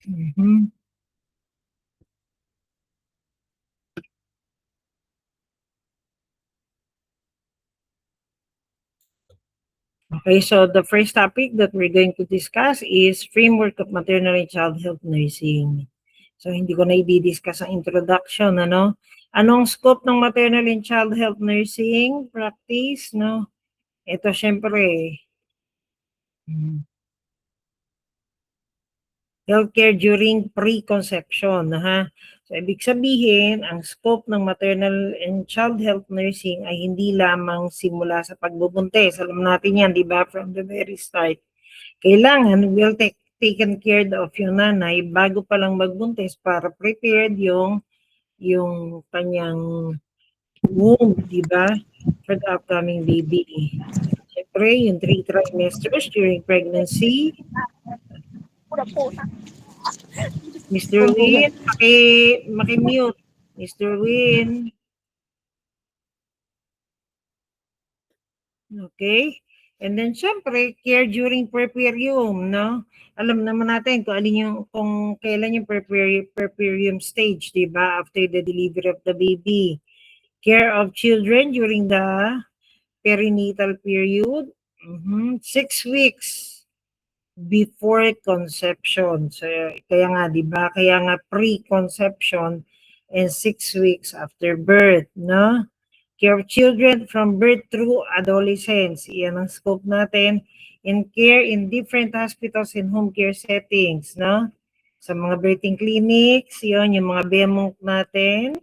Mhm. Okay, so the first topic that we're going to discuss is framework of maternal and child health nursing. So hindi ko na i-discuss ang introduction, ano? Anong scope ng maternal and child health nursing practice, no? Ito syempre, healthcare during pre-conception, ha? So, ibig sabihin, ang scope ng maternal and child health nursing ay hindi lamang simula sa pagbubuntis. Alam natin yan, di ba? From the very start. Kailangan taken care of yung nanay bago pa lang magbuntis para prepared yung kanyang womb, di ba? For the upcoming baby. Siyempre, yung 3 trimesters during pregnancy. Mr. Win, maki-mute. Mr. Win. Okay? And then syempre, care during puerperium, no? Alam naman natin kung alin yung kung kailan yung puerperium stage, 'di ba? After the delivery of the baby. Care of children during the perinatal period. 6 weeks before conception. So kaya nga 'di ba? Kaya nga pre-conception and 6 weeks after birth, no? Care of children from birth through adolescence. Iyan ang scope natin. In care in different hospitals and home care settings, no? Sa mga birthing clinics, yon yung mga BEMONC natin.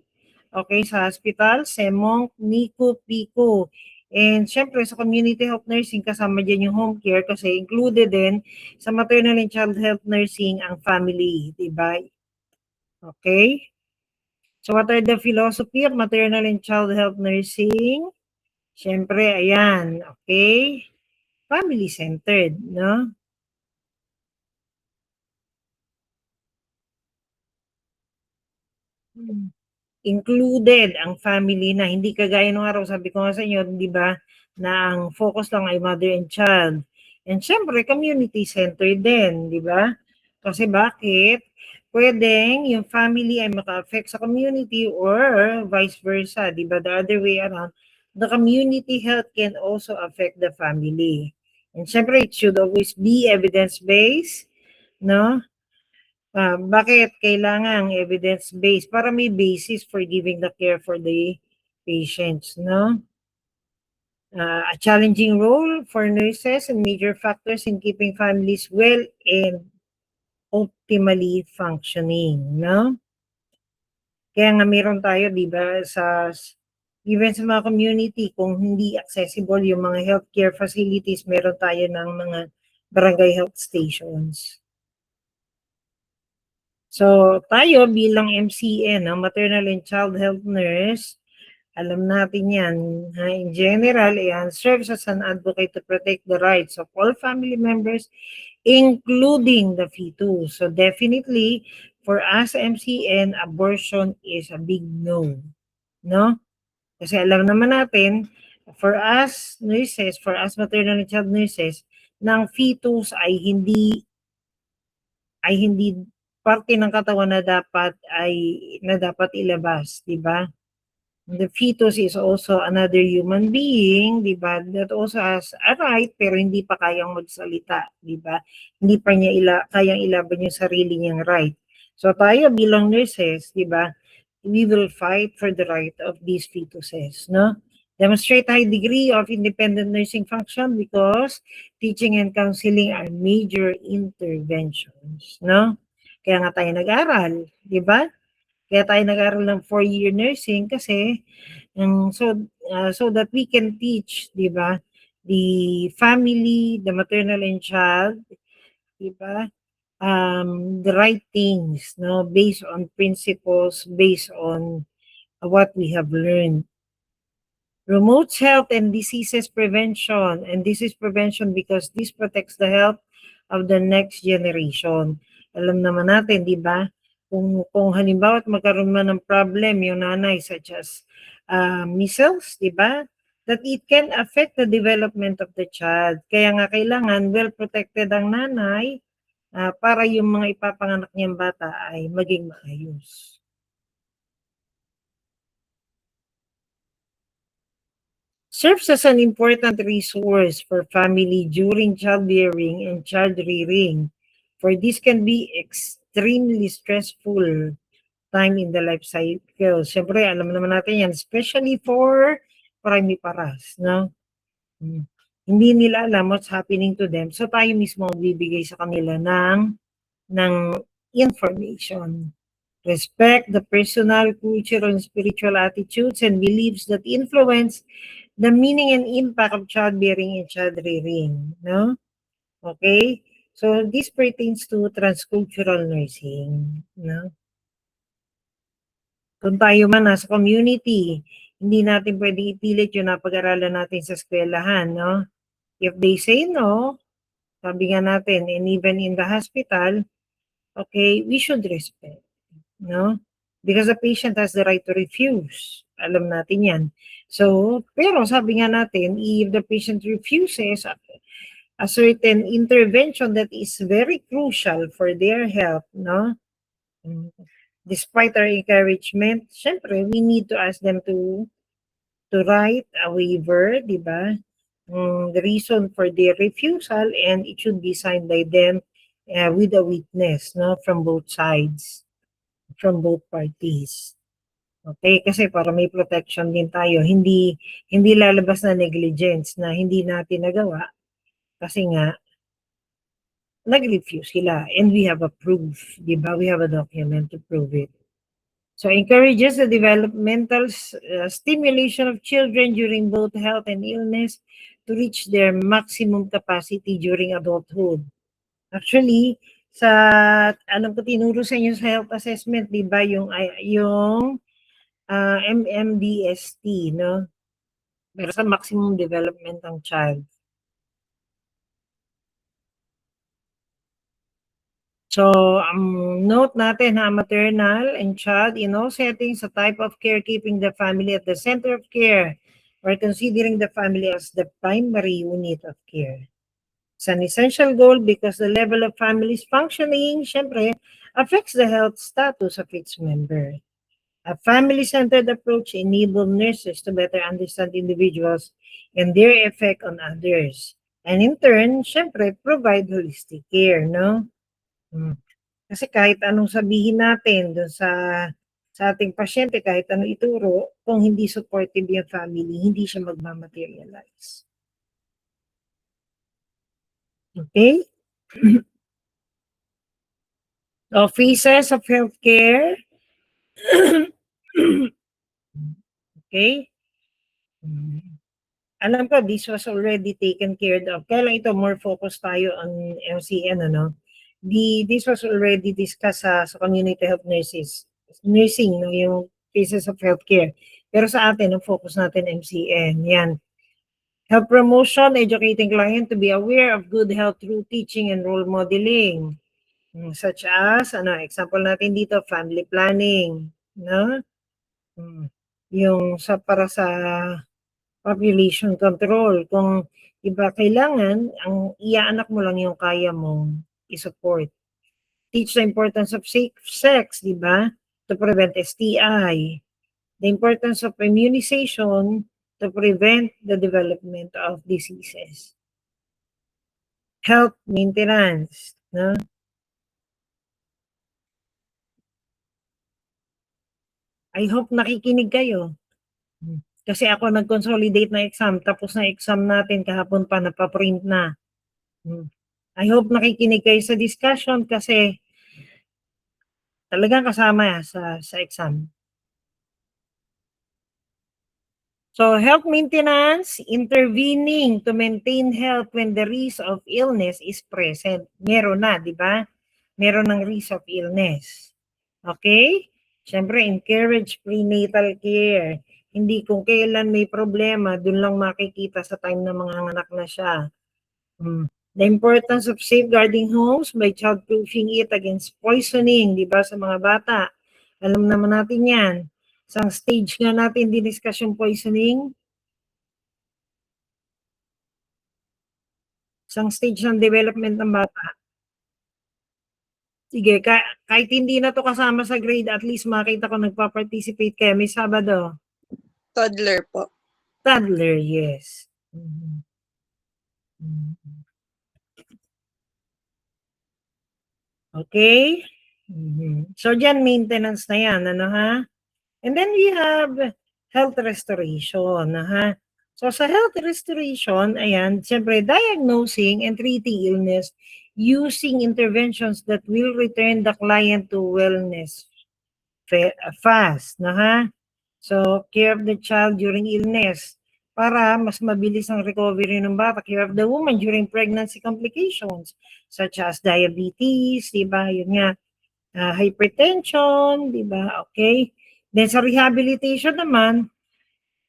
Okay, sa hospital, SEMONC, NICU, PICU. And syempre sa community health nursing, kasama dyan yung home care kasi included din sa maternal and child health nursing ang family, diba? Okay? So what are the philosophy of maternal and child health nursing? Siyempre, ayan, okay? Family-centered, no? Included ang family na hindi kagaya nung araw, sabi ko nga sa inyo, di ba, na ang focus lang ay mother and child. And syempre, community-centered din, di ba? Kasi bakit? Pwedeng yung family ay maka-affect sa community or vice versa, di ba? The other way around, the community health can also affect the family. And syempre, it should always be evidence-based, no? Bakit kailangan evidence-based? Para may basis for giving the care for the patients, no? A challenging role for nurses and major factors in keeping families well and optimally functioning, no? Kaya nga meron tayo, di ba, even sa mga community, kung hindi accessible yung mga healthcare facilities, meron tayo ng mga barangay health stations. So, tayo bilang MCN, maternal and child health nurse, alam natin yan. In general, ayan, serves as an advocate to protect the rights of all family members, including the fetus. So, definitely, for us MCN, abortion is a big no. No? Kasi alam naman natin, for us nurses, for us maternal and child nurses, ng fetus ay hindi parte ng katawan na dapat ilabas, 'di ba? The fetus is also another human being, 'di ba? That also has a right pero hindi pa kayang magsalita, 'di ba? Hindi pa niya kayang ilaban yung sarili niyang right. So tayo bilang nurses, 'di ba? We will fight for the right of these fetuses, no? Demonstrate high degree of independent nursing function because teaching and counseling are major interventions, no? Kaya nga tayo nag-aral, di ba? Kaya tayo nag-aral ng 4-year nursing kasi so that we can teach, di ba, the family, the maternal and child, di ba, the right things, no, based on principles, based on what we have learned. Remote health and diseases prevention. And this is prevention because this protects the health of the next generation. Alam naman natin, di ba? Kung halimbawa magkaroon man ng problem yung nanay such as measles, di ba? That it can affect the development of the child. Kaya nga kailangan well protected ang nanay para yung mga ipapanganak niyang bata ay maging maayos. Serves as an important resource for family during childbearing and child-rearing, for this can be extremely stressful time in the life cycle. Siyempre, alam naman natin yan, especially for primiparas, no? Hindi nila alam what's happening to them. So tayo mismo ang bibigay sa kanila ng information. Respect the personal, cultural, and spiritual attitudes and beliefs that influence the meaning and impact of childbearing and child-rearing. No? Okay? So this pertains to transcultural nursing. No? Kung tayo man nasa community, hindi natin pwedeng ipilit yung napag-aralan natin sa eskwelahan. No? If they say no, sabi nga natin, and even in the hospital, okay, we should respect. No? Because the patient has the right to refuse. Alam natin yan. So, pero sabi nga natin, if the patient refuses a certain intervention that is very crucial for their health, no? Despite our encouragement, syempre, we need to ask them to write a waiver, di ba? The reason for their refusal, and it should be signed by them with a witness, no, from both sides, from both parties. Okay, kasi para may protection din tayo, hindi lalabas na negligence na hindi natin nagawa kasi nga nag-refuse sila, and we have a proof, di ba? We have a document to prove it. So encourages the developmental stimulation of children during both health and illness to reach their maximum capacity during adulthood. Actually, sa alam ko tinuro sa inyo sa health assessment, di ba, yung MMDST, no? Pero sa maximum development ng child. So, note natin ha, maternal and child in all settings, a type of care keeping the family at the center of care or considering the family as the primary unit of care. It's an essential goal because the level of family's functioning, syempre, affects the health status of its member. A family-centered approach enables nurses to better understand individuals and their effect on others. And in turn, syempre, provide holistic care, no? Kasi kahit anong sabihin natin dun sa ating pasyente, kahit anong ituro, kung hindi supportive yung family, hindi siya magmamaterialize. Okay? Offices of healthcare. Okay? Alam ko, this was already taken care of. Kaya lang ito, more focus tayo on MCN, ano? This was already discussed sa community health nurses. Nursing, no, yung cases of healthcare. Pero sa atin, ang focus natin MCN. Yan. Health promotion, educating client to be aware of good health through teaching and role modeling. Such as, example natin dito, family planning. No? Yung para sa population control. Kung iba kailangan, ang iaanak mo lang yung kaya mong i-support. Teach the importance of safe sex, di ba? To prevent STI. The importance of immunization to prevent the development of diseases. Health maintenance, no? I hope nakikinig kayo. Kasi ako nag-consolidate na exam, tapos na exam natin kahapon pa, napaprint na. I hope nakikinig kayo sa discussion kasi talagang kasama sa exam. So, health maintenance, intervening to maintain health when the risk of illness is present. Meron na, di ba? Meron ng risk of illness. Okay? Siyempre, encourage prenatal care. Hindi kung kailan may problema, dun lang makikita sa time na mga anak na siya. The importance of safeguarding homes by childproofing it against poisoning, di ba, sa mga bata. Alam naman natin yan. Sa stage nga natin diniscuss yung poisoning. Isang stage ng development ng bata. Sige, kahit hindi na to kasama sa grade, at least makita ko nagpa-participate kayo. May Sabado. Toddler po. Toddler, yes. Mhm. Mhm. Okay? So, dyan, maintenance na yan, ano ha? And then we have health restoration, ha? So, sa health restoration, ayan, siyempre, diagnosing and treating illness using interventions that will return the client to wellness fast, no ha? So, care of the child during illness para mas mabilis ang recovery ng bata. Care of the woman during pregnancy complications such as diabetes, di ba? Yun nga, hypertension, di ba? Okay. Then sa rehabilitation naman,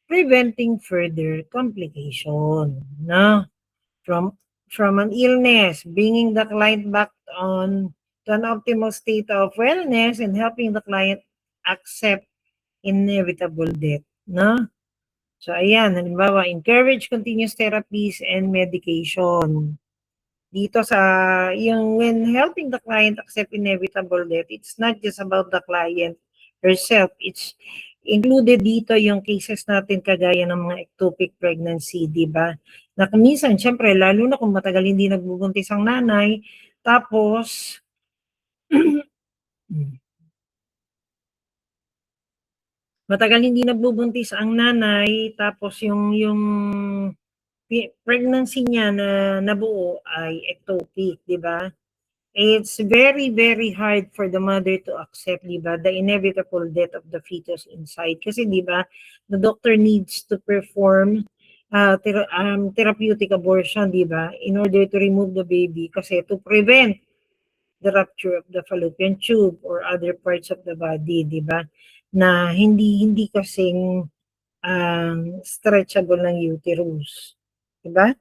preventing further complication, no? From an illness, bringing the client back on to an optimal state of wellness and helping the client accept inevitable death, no? So, ayan, halimbawa, encourage continuous therapies and medication. Dito sa, yung when helping the client accept inevitable death, it's not just about the client herself. It's included dito yung cases natin kagaya ng mga ectopic pregnancy, di ba? Na kuminsan, syempre, lalo na kung matagal hindi nagbubuntis ang nanay, tapos, matagal hindi nagbubuntis ang nanay, tapos yung pregnancy niya na nabuo ay ectopic, di ba? It's very, very hard for the mother to accept, di ba, the inevitable death of the fetus inside. Kasi, di ba, the doctor needs to perform therapeutic abortion, di ba, in order to remove the baby kasi to prevent the rupture of the fallopian tube or other parts of the body, di ba, na hindi kasing stretchable ng uterus. Diba?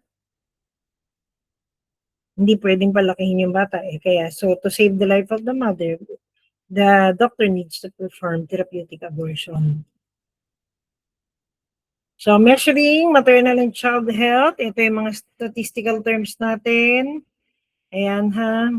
Hindi pwedeng palakihin yung bata eh. Kaya, so to save the life of the mother, the doctor needs to perform therapeutic abortion. So, measuring maternal and child health, ito yung mga statistical terms natin. Ayan ha.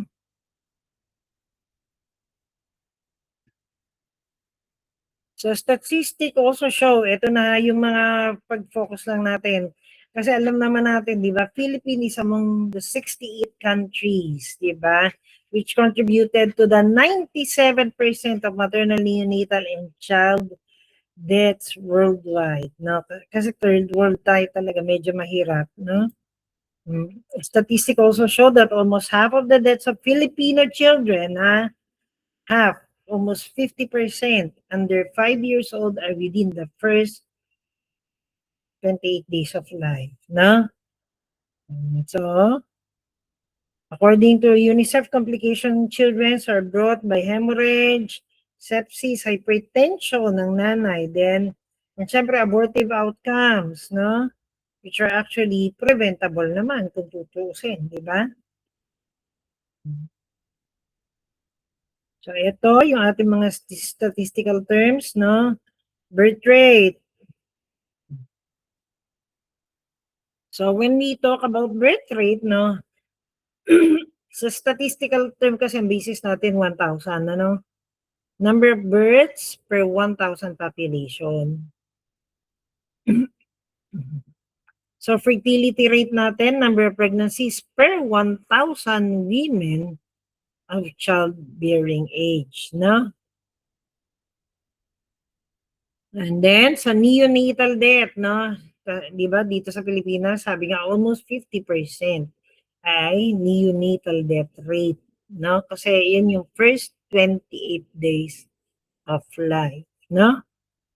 So, statistic also show, ito na yung mga pag-focus lang natin. Kasi alam naman natin, di ba, Philippines is among the 68 countries, di ba, which contributed to the 97% of maternal, neonatal, and child deaths worldwide. No? Kasi third world tayo talaga, medyo mahirap. No? Statistic also show that almost half of the deaths of Filipino children, half, almost 50% under 5 years old are within the first 28 days of life. No? So, according to UNICEF, complication children are brought by hemorrhage, sepsis, hypertension ng nanay, then, and syempre, abortive outcomes, no? Which are actually preventable naman kung tutuusin, di ba? So, ito yung ating mga statistical terms, no? Birth rate. So, when we talk about birth rate, no? Sa statistical term kasi ang basis natin 1,000, ano? Number of births per 1,000 population. So, fertility rate natin, number of pregnancies per 1,000 women of childbearing age, no? And then, sa neonatal death, no? Di ba, dito sa Pilipinas, sabi nga, almost 50% ay neonatal death rate, no? Kasi yun yung first 28 days of life, no?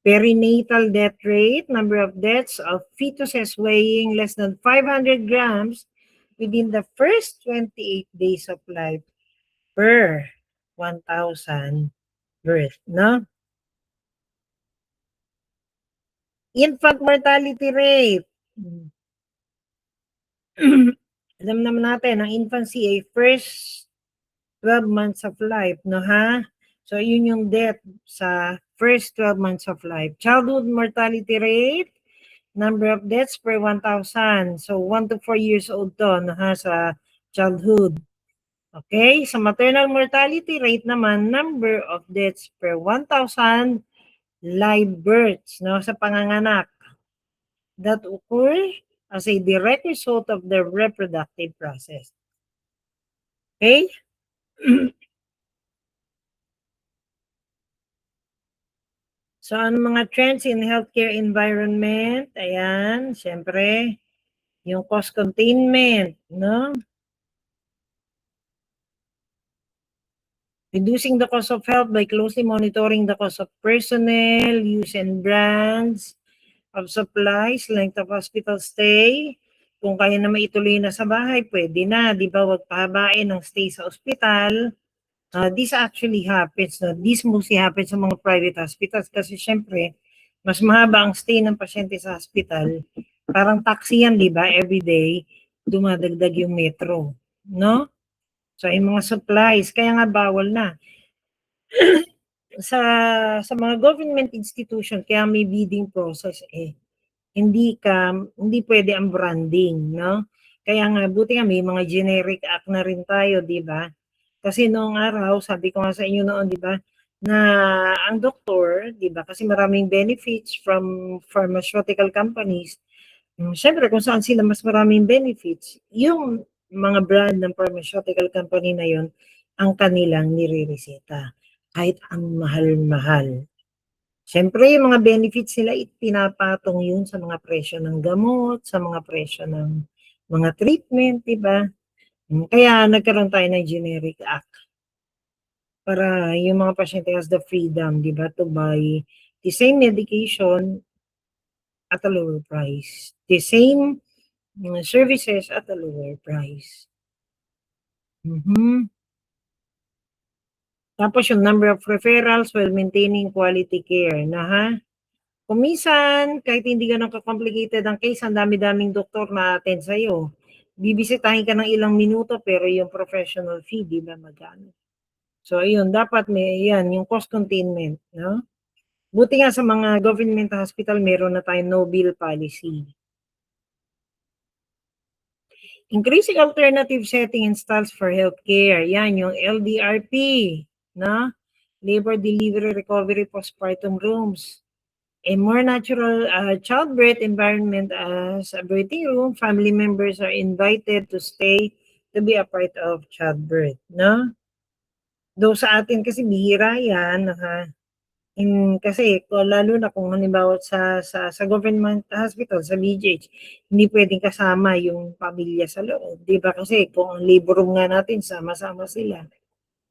Perinatal death rate, number of deaths of fetuses weighing less than 500 grams within the first 28 days of life per 1,000 birth, no? Infant mortality rate. Alam naman natin, ang infancy ay first 12 months of life, no ha? So, yun yung death sa first 12 months of life. Childhood mortality rate, number of deaths per 1,000. So, 1 to 4 years old to, no ha, sa childhood. Okay, sa maternal mortality rate naman, number of deaths per 1,000 live births, no, sa panganganak that occur as a direct result of the reproductive process. Okay? So, ano mga trends in healthcare environment? Ayan, syempre, yung cost containment, no? Reducing the cost of health by closely monitoring the cost of personnel, use and brands of supplies, length of hospital stay. Kung kaya na maituloy na sa bahay, pwede na, di ba? Huwag pahabain ang stay sa ospital. This actually happens, no? This mostly happens sa mga private hospitals kasi syempre, mas mahaba ang stay ng pasyente sa hospital. Parang taxi yan, di ba? Every day, dumadagdag yung metro, no? So, yung mga supplies, kaya nga bawal na. sa mga government institution, kaya may bidding process hindi pwede ang branding, no? Kaya nga, buti nga may mga generic act na rin tayo, di ba? Kasi noong araw, sabi ko nga sa inyo noon, di ba, na ang doktor, di ba, kasi maraming benefits from pharmaceutical companies. Siyempre, kung saan sila mas maraming benefits, yung mga brand ng pharmaceutical company na yon ang kanilang nire-reseta. Kahit ang mahal-mahal. Siyempre, yung mga benefits nila, pinapatong yun sa mga presyo ng gamot, sa mga presyo ng mga treatment, di ba? Kaya nagkaroon tayo ng generic act para yung mga pasyente has the freedom, di ba, to buy the same medication at a lower price. The same services at a lower price. Tapos yung number of referrals while maintaining quality care na ha. Kung minsan, kahit hindi ganun ka-complicated ang case, ang dami-daming doktor na attend sa'yo. Bibisitahin ka ng ilang minuto pero yung professional fee, di ba magkano? So, ayun, dapat may, yan, yung cost containment, no? Buti nga sa mga government hospital, meron na tayong no bill policy. Increasing alternative setting and styles for healthcare. Yan, yung LDRP, no? Labor Delivery Recovery Postpartum Rooms. A more natural childbirth environment as a birthing room, family members are invited to stay to be a part of childbirth, no? Though sa atin kasi bihira yan, kasi lalo na kung halimbawa sa government hospital, sa BGH, hindi pwedeng kasama yung pamilya sa loob, di ba? Kasi kung ang labor room nga natin, sama-sama sila.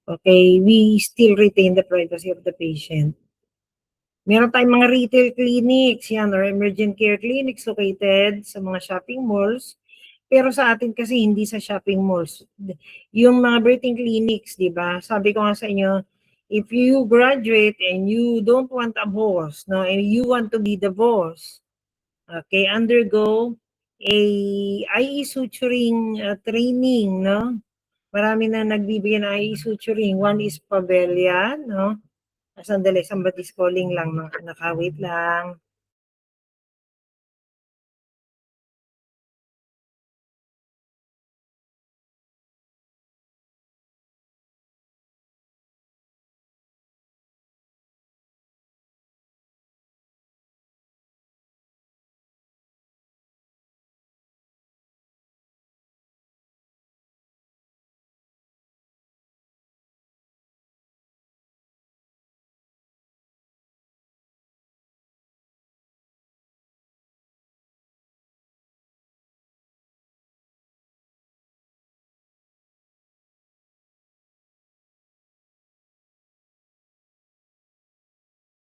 Okay, we still retain the privacy of the patient. Meron tayong mga retail clinics, yan, or emergent care clinics located sa mga shopping malls. Pero sa atin kasi hindi sa shopping malls. Yung mga birthing clinics, di ba? Sabi ko nga sa inyo, if you graduate and you don't want a boss, no, and you want to be the boss, okay, undergo a IE suturing training, no? Marami na nagbibigay ng IE suturing. One is Pavelia, no? Sandali, somebody's calling lang, nakawait lang.